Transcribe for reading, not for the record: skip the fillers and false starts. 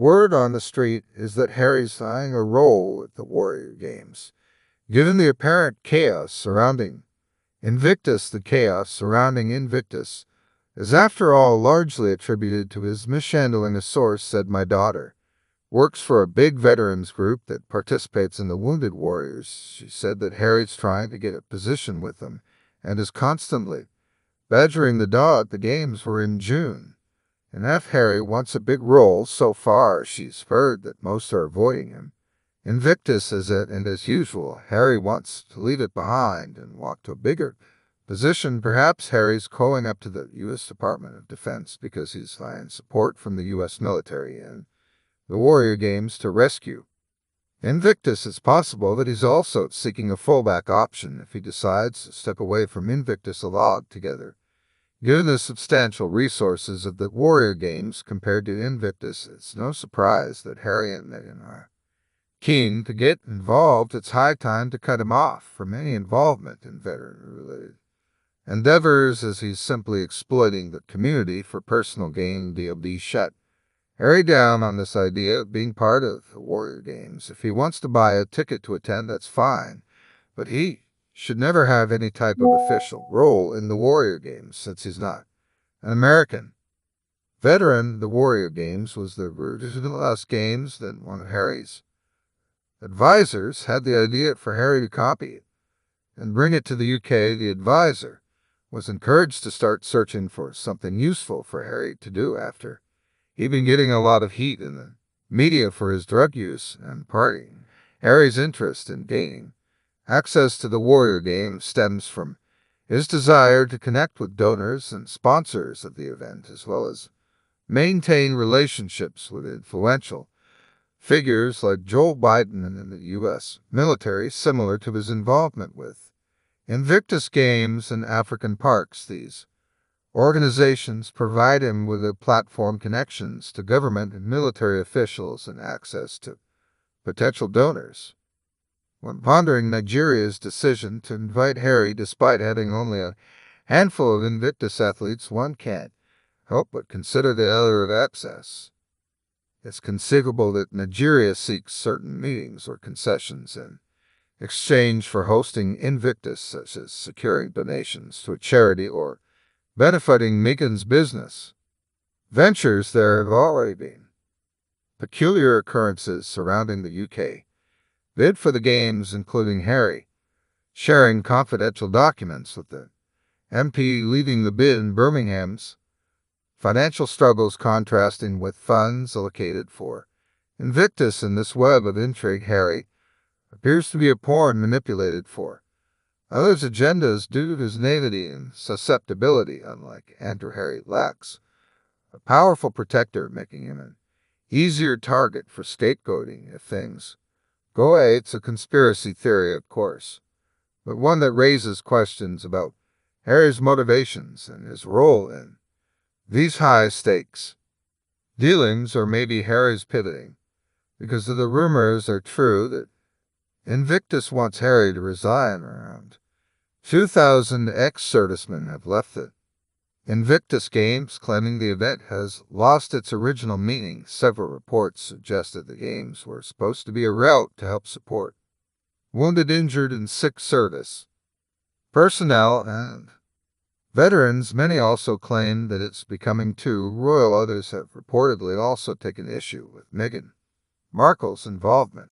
Word on the street is that Harry's eyeing a role at the Warrior Games. Given the apparent chaos surrounding Invictus, the chaos surrounding Invictus is after all largely attributed to his mishandling. A source said my daughter works for a big veterans group that participates in the Wounded Warriors. She said that Harry's trying to get a position with them and is constantly badgering the dog. The games were in June. And if Harry wants a big role, so far she's heard that most are avoiding him. Invictus is it, and as usual, Harry wants to leave it behind and walk to a bigger position. Perhaps Harry's calling up to the U.S. Department of Defense because he's finding support from the U.S. military and the Warrior Games to rescue Invictus. It's possible that he's also seeking a fallback option if he decides to step away from Invictus altogether. Given the substantial resources of the Warrior Games compared to Invictus, it's no surprise that Harry and Meghan are keen to get involved. It's high time to cut him off from any involvement in veteran-related endeavors, as he's simply exploiting the community for personal gain. DOD shut Harry down on this idea of being part of the Warrior Games. If he wants to buy a ticket to attend, that's fine, but he should never have any type of official role in the Warrior Games since he's not an American veteran. The Warrior Games was the last games that one of Harry's advisors had the idea for Harry to copy it and bring it to the UK. The advisor was encouraged to start searching for something useful for Harry to do after he'd been getting a lot of heat in the media for his drug use and partying. Harry's interest in gaining access to the Warrior Games stems from his desire to connect with donors and sponsors of the event, as well as maintain relationships with influential figures like Joe Biden and in the U.S. military, similar to his involvement with Invictus Games and African parks. These organizations provide him with a platform, connections to government and military officials, and access to potential donors. When pondering Nigeria's decision to invite Harry despite having only a handful of Invictus athletes, one can't help but consider the other of access. It's conceivable that Nigeria seeks certain meetings or concessions in exchange for hosting Invictus, such as securing donations to a charity or benefiting Meghan's business ventures. There have already been peculiar occurrences surrounding the UK bid for the games, including Harry sharing confidential documents with the MP leading the bid in Birmingham's financial struggles, contrasting with funds allocated for Invictus. In this web of intrigue, Harry appears to be a pawn manipulated for others' agendas due to his naivety and susceptibility. Unlike Andrew, Harry lacks a powerful protector, making him an easier target for scapegoating if things go away. It's a conspiracy theory, of course, but one that raises questions about Harry's motivations and his role in these high-stakes dealings, or maybe Harry's pivoting because of the rumors are true that Invictus wants Harry to resign. Around 2,000 ex-servicemen have left the Invictus Games, claiming the event has lost its original meaning. Several reports suggested the games were supposed to be a route to help support wounded, injured, and sick service personnel and veterans. Many also claim that it's becoming too royal. Others have reportedly also taken issue with Meghan Markle's involvement